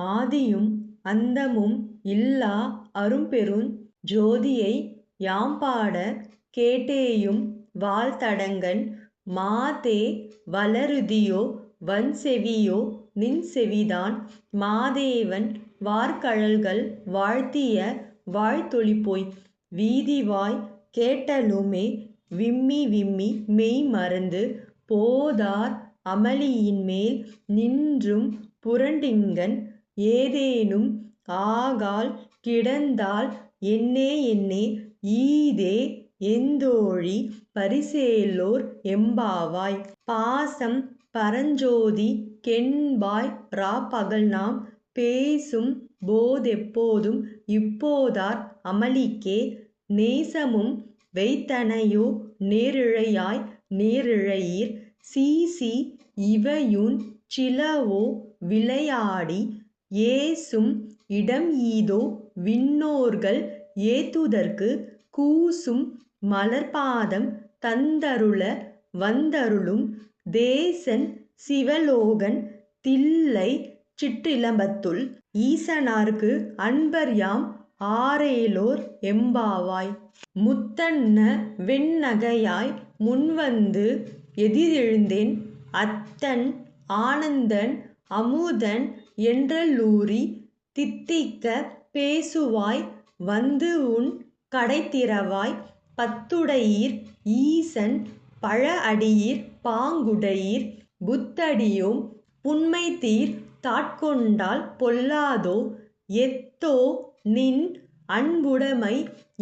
ஆதியும் அந்தமும் இல்லா அரும்பெருஞ் ஜோதியை யாம்பாட கேட்டேயும் வாழ்த்தடங்கண் மாதே வளருதியோ வன்செவியோ நின்செவிதான் மாதேவன் வார்கழல்கள் வாழ்த்திய வாழ்த்தொளிபோய் வீதிவாய் கேட்டலுமே விம்மி விம்மி மெய்மறந்து போதார் அமளியின்மேல் நின்றும் புரண்டிங்கண் ஏதேனும் ஆகால் கிடந்தால் என்னே என்னே ஈதே எந்தோழி பரிசேலோர் எம்பாவாய். பாசம் பரஞ்சோதி கென்பாய் ராப்பகல்நாம் பேசும் போதெப்போதும் இப்போதார் அமளிக்கே நேசமும் வைத்தனையோ நேரிழையாய் நேரிழையீர் சீசி இவையுஞ் சிலவோ விளையாடி ஏசும் இடம் ஈதோ விண்ணோர்கள் ஏத்துதற்கு கூசும் மலர்பாதம் தந்தருள வந்தருளும் தேசன் சிவலோகன் தில்லை சிற்றிலம்பத்துள் ஈசனார்க்கு அன்பர்யாம் ஆரேலோர் எம்பாவாய். முத்தன்ன வெண்ணகையாய் முன்வந்து எதிரெழுந்தேன் அத்தன் ஆனந்தன் அமுதன் என்றலூரி தித்திக்க பேசுவாய் வந்துஉன் கடைத்திறவாய் பத்துடையீர் ஈசன் பழ அடியீர் பாங்குடையீர் புத்தடியோம் புன்மைதீர் தாட்கொண்டால் பொல்லாதோ எத்தோ நின் அன்புடைமை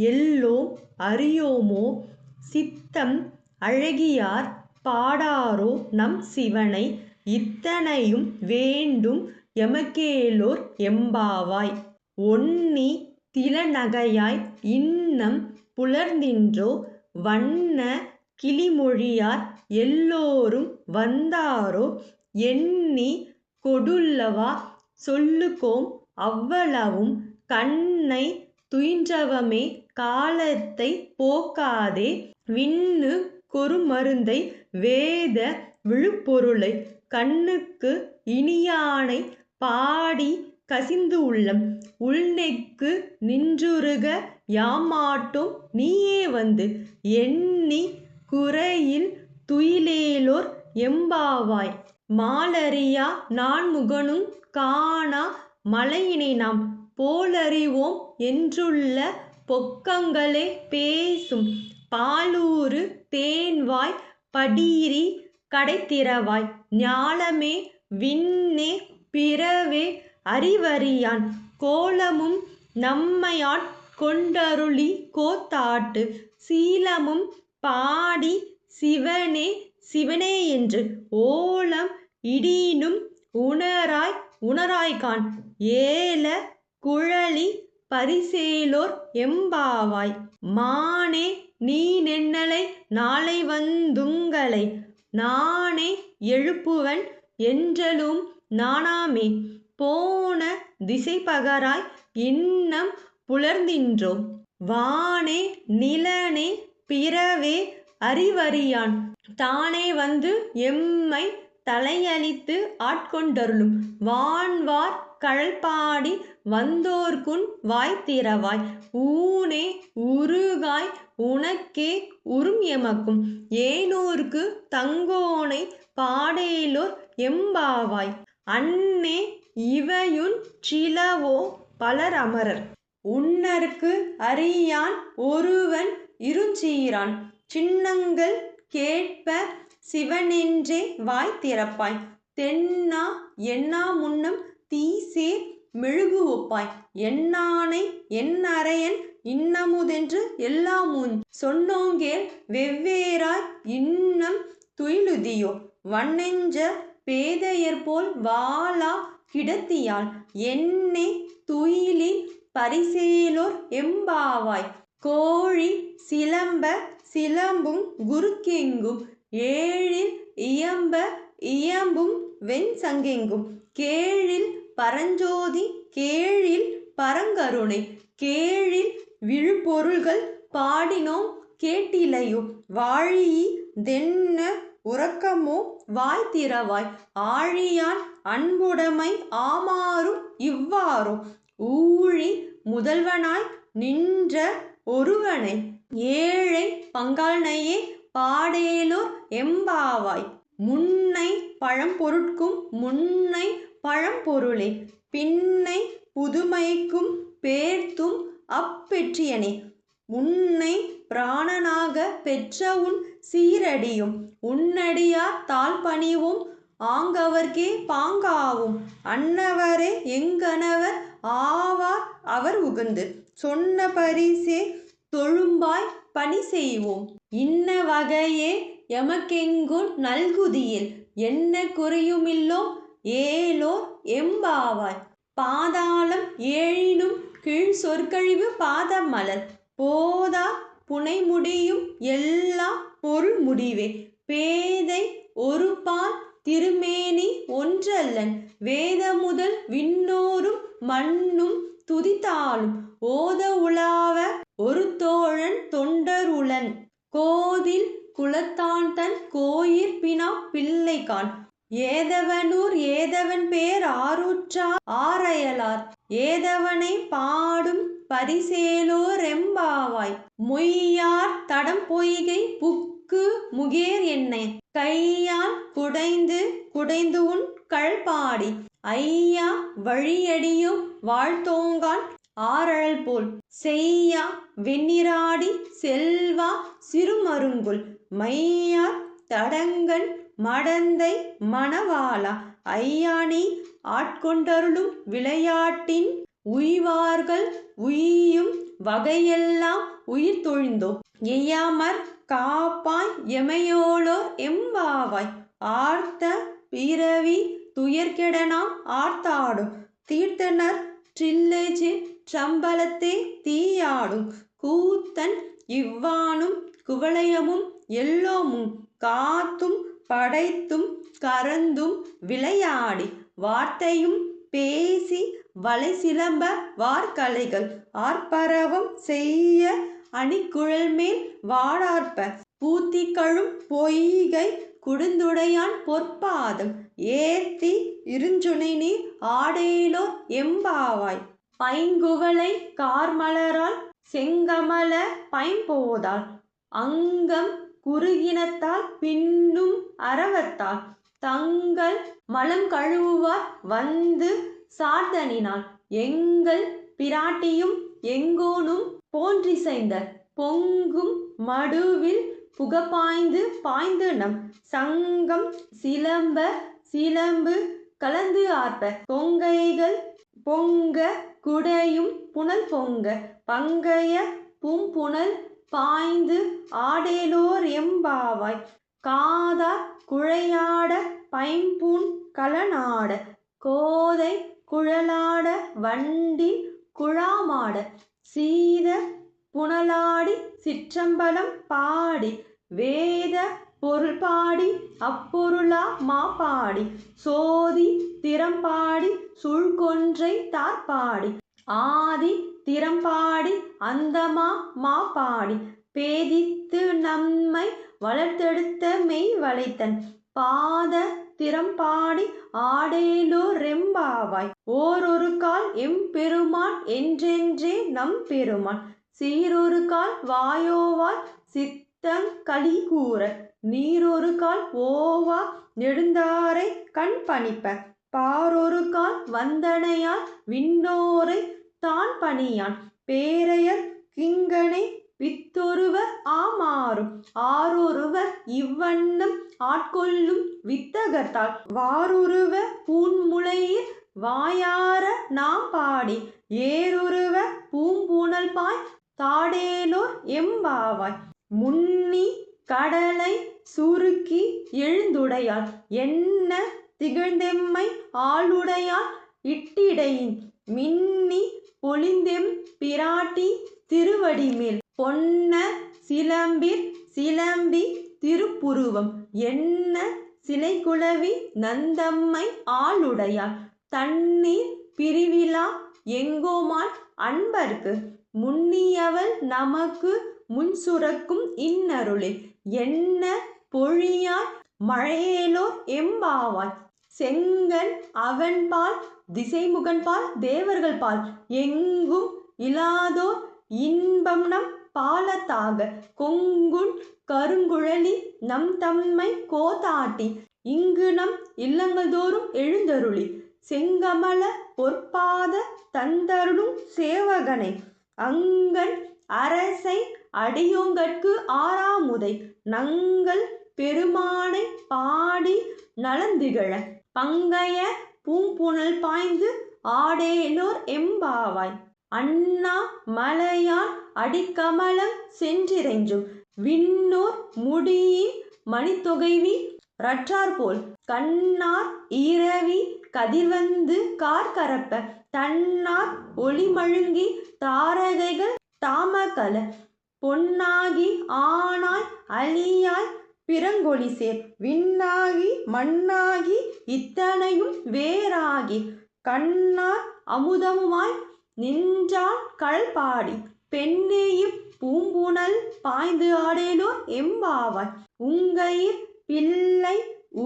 எல்லோம் அறியோமோ சித்தம் அழகியார் பாடாரோ நம் சிவனை இத்தனையும் வேண்டும் எமக்கேலோர் எம்பாவாய். ஒன்னி திலநகையாய் இன்னம் புலர்ந்தின்றோ வண்ண கிளிமொழியார் எல்லோரும் வந்தாரோ எண்ணி கொடுல்லவா சொல்லுகோம் அவ்வளவும் கண்ணை துயின்றவமே காலத்தை போக்காதே விண்ணு கொருமருந்தை வேத விழுப்பொருளை கண்ணுக்கு இனியானை பாடி கசிந்து உள்ளம் உள்நெக்கு நின்றுருக யாமாட்டோம் நீயே வந்து எண்ணி குறையில் துயிலேலோர் எம்பாவாய். மாலறியா நான்முகனுங் காணா மலையினை நாம் போலறிவோம் என்றுள்ள பொக்கங்களே பேசும் பாலூறு தேன்வாய் படியிரி கடைத்திறவாய் ஞாலமே விண்ணே பிறவே அறிவறியான் கோலமும் நம்மையாட் கொண்டருளி கோத்தாட்டு சீலமும் பாடி சிவனே சிவனே என்று ஓலம் இடினும் உணராய் உணராய்கான் ஏல குழலி பரிசேலோர் எம்பாவாய். மானே நீ நென்னலை நாளை வந்துங்களை நானே எழுப்புவன் என்றலும் நாணாமே போன திசைபகராய் இன்னம் புலர்ந்தின்றோ வானே நிலனே பிறவே அறிவறியான் தானே வந்து எம்மை தலையளித்து ஆட்கொண்டருளும் வான்வார் கழல்பாடி வந்தோர்க்குன் வாய்த்திறவாய் ஊனே உருகாய் உனக்கே உறும் எமக்கும் ஏனோர்க்கு தங்கோனை பாடேலோர் எம்பாவாய். அன்னே இவையுஞ் சிலவோ பலர் அமரர் உன்னற்கு அறியான் ஒருவன் இருஞ்சீரான் சின்னங்கள் கேட்ப சிவனென்றே வாய் திறப்பாய் தென்னா என்னா முன்னம் தீசேர் மெழுகு ஒப்பாய் என்னானை என்னறையன் இன்னமுதென்று எல்லாமுஞ் சொன்னோங்கேள் வெவ்வேறாய் இன்னம் துயிலுதியோ வன்னெஞ்ச பேதையர்போல் வாளா கிடத்தியால் என்னே துயிலின் பரிசேலோர் எம்பாவாய். கோழி சிலம்ப சிலம்புங் குறுக்கெங்கும் ஏழில் இயம்ப இயம்பும் வெண்சங்கெங்கும் கேழில் பரஞ்சோதி கேழில் பரங்கருணை கேழில் விழுப்பொருள்கள் பாடினோம் கேட்டிலையோ வாழீ தென்ன உறக்கமோ வாய் திறவாய் ஆழியான் அன்புடைமை ஆமாறும் இவ்வாறோ ஊழி முதல்வனாய் நின்ற ஒருவனை ஏழை பங்காள்னையே பாடேலோர் எம்பாவாய். முன்னை பழம்பொருட்கும் முன்னை பழம்பொருளே பின்னை புதுமைக்கும் பேர்த்தும் அப்பெற்றியனே உன்னை பிராணனாக பெற்ற உன் சீரடியும் உன்னடியார் தாழ்பணிவும் ஆங்கவர்க்கே பாங்காவும் அன்னவரே எங்கனவர் ஆவார் அவர் உகந்து சொன்ன பரிசே தொழும்பாய் பணி செய்வோம். இன்ன வகையே எமக்கெங்குன் நல்குதியில் என்ன குறையுமில்லோம் ஏலோர் எம்பாவாய். பாதாளம் ஏழினும் கீழ் சொற்கழிவு பாதமலர் போதா புனைமுடியும் எல்லா பொருள் முடிவே பேதை ஒருபால் திருமேனி ஒன்றல்லன் வேத முதல் விண்ணோரும் மண்ணும் துதித்தாலும் ஓத உலாவ ஒரு தோழன் தொண்டருளன் கோதில் குலத்தான் தன் கோயிற் பினா பிள்ளைகான் ஏதவனூர் ஏதவன் பேர் ஆருற்றார் ஆரயலார் ஏதவனை பாடும் பரிசேலோர் எம்பாவாய். மொய்யார் தடம் பொய்கை புக்கு முகேர் என்னை கையால் குடைந்து குடைந்து உன் கழ்பாடி ஐயா வழியடியும் வாழ்த்தோங்கான் ஆரழல் போல் செய்யா வெண்ணிராடி செல்வா சிறுமருங்குல் மையார் தடங்கன் மடந்தை மணவாளா ஐயானி ஆட்கொண்டருளும் விளையாட்டின் உய்வார்கள் உய்யும் வகையெல்லாம் உயிர் தொழிந்தோம் எய்யாமற் காப்பாய் எமையோலோர் எம்பாவாய். ஆர்த்த பிறவி துயர்கெட நாம் ஆர்த்தாடும் தீர்த்தனர் ட்ரில்லைச்சிற் சம்பலத்தே தீயாடும் கூத்தன் இவ்வானும் குவலயமும் எல்லோமும் காத்தும் படைத்தும் கறந்தும் விளையாடி வார்த்தையும் பேசி வளை சிலம்ப வார்கலைகள் ஆர்ப்பரவம் செய்ய அணிக்குழல்மேல் வாடார்ப்ப பூத்திக்கழும் பொய்கை குடுந்துடையான் பொற்பாதம் ஏத்தி இருஞ்சுனை நீர் ஆடேலோர் எம்பாவாய். பைங்குவளை கார்மலரால் செங்கமல பைம்போதால் அங்கம் குறுகினத்தால் பின்னும் அரவத்தால் தங்கள் மலம் கழுவுவார் வந்து சார்தனினால் எங்கள் பிராட்டியும் எங்கோனும் போன்றிசைந்த பொங்கும் மடுவில் புகப்பாய்ந்து பாய்ந்து நம் சங்கம் சிலம்ப சிலம்பு கலந்து ஆர்ப்ப பொங்கைகள் பொங்க குடையும் புனல் பொங்க பங்கைய பூம்புனல் பாய்ந்து ஆடேலோர் எம்பாவாய். காதார் குழையாட பைம்பூன் கலனாட கோதை குழலாட வண்டின் குழாமாட சீத புனலாடி சிற்றம்பலம் பாடி வேத பொருள் பாடி அப்பொருளா மாப்பாடி சோதி திறம்பாடி சுழ்கொன்றை தார்பாடி ஆதி திறம்பாடி அந்தமா மாப்பாடி பேதித்து நம்மை வளர்த்தெடுத்த மெய் வளைத்தன் பாத திறம்பாடி ஆடேலோர் எம்பாவாய். ஓரொரு கால் எம்பெருமான் என்றென்றே நம் பெருமான் சீரொரு கால் வாயோவால் சித்தங் களி கூற நீரொரு கால் ஓவா நெடுந்தாரை கண் பணிப்ப பாரொரு கால் வந்தனையால் விண்ணோரை தான் பணியான் பேரையர் கிங்கனை வித்தொருவர் ஆமாறும் ஆரொருவர் இவ்வண்ணம் ஆட்கொள்ளும் வித்தகர்த்தால் வாருருவ பூன்முளையிற் வாயார நாம் பாடி ஏருருவ பூம்பூணல் பாய் தாடேலோர் எம்பாவாய். முன்னி கடலை சுருக்கி எழுந்துடையாள் என்ன திகழ்ந்தெம்மை ஆளுடையாள் இட்டிடையின் மின்னி பொலிந்தெம் பிராட்டி திருவடிமேல் பொன்ன சிலம்பிற் சிலம்பி திருப்புருவம் என்ன சிலைகுலவி நந்தம்மை ஆளுடையாள் தண்ணீர் பிரிவிலா எங்கோமான் அன்பர்க்கு முன்னியவள் நமக்கு முன்சுரக்கும் இன்னருளே என்ன பொழியாய் மழையேலோர் எம்பாவாய். செங்கண் அவன்பால் திசைமுகன்பால் தேவர்கள் பால் எங்கும் இலாதோர் இன்பம் நம் பாலத்தாக கொங்குண் கருங்குழலி நம் தம்மை கோதாட்டி இங்கு நம் இல்லங்கள் தோறும் எழுந்தருளி செங்கமல பொற்பாத தந்தருளும் சேவகனை அங்கன் அரசை அடியோங்கட்கு ஆறாமுதை நங்கள் பெருமானை பாடி நலந்திகழ பங்கைய பூம்புனல் பாய்ந்து ஆடேலோர் எம்பாவாய் அண்ணா மலையான் அடிக்கமலம் சென்றிறைஞ்சும் விண்ணோர் முடியின் மணித்தொகைவி ரற்றார்போல் கண்ணார் ஈரவி கதிர்வந்து கார்கரப்ப தன்னார் ஒளிமழுங்கி தாரகைகள் தாமகல பொன்னாகி ஆனாய் அலியாய் பிறங்கொழிசேர் விண்ணாகி மண்ணாகி இத்தனையும் வேறாகி கண்ணார் அமுதமுமாய் நின்றான் கடல் பாடி பெண்ணேயும் பூம்புணல் பாய்ந்து ஆடேலோர் எம்பாவாய் உங்கையிற் பிள்ளை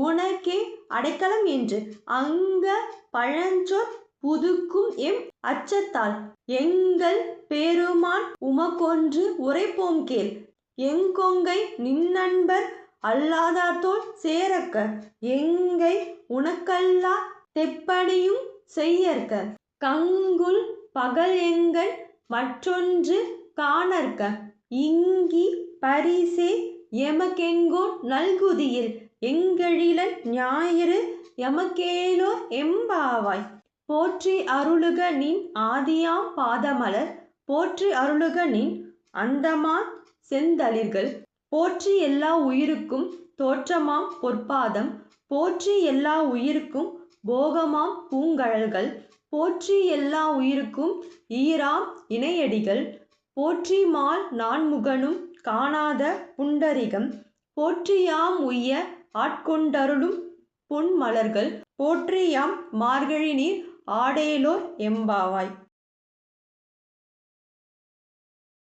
உனக்கே அடைக்கலம் என்று அங்க பழஞ்சொற் புதுக்கும் எம் அச்சத்தால் எங்கள் பெருமான் உமக்கொன்று உரைப்போம் கேள் எங்கொங்கை நின்னன்பர் அல்லாதார்தோள் சேரக்க எங்கை உனக்கல்லா தெப்படியும் செய்யற்க கங்குல் பகல் எங்கண் மற்றொன்று காணற்க இங்கி பரிசே எமக்கெங்கோன் நல்குதியில் எங்கெழிலன் ஞாயிறு எமக்கேலோர் எம்பாவாய் போற்றி அருளுக நின் ஆதியாம் பாதமலர் போற்றி அருளுக நின் அந்தமான் செந்தளிர்கள் போற்றி எல்லா உயிருக்கும் தோற்றமாம் பொற்பாதம் போற்றி எல்லா உயிருக்கும் போகமாம் பூங்கழல்கள் போற்றி எல்லா உயிருக்கும் ஈராம் இணையடிகள் போற்றி மால் நான்முகனும் காணாத புண்டரிகம் போற்றியாம் உய்ய ஆட்கொண்டருளும் பொன்மலர்கள் போற்றியாம் மார்கழி நீர் ஆடேலோர் எம்பாவாய்.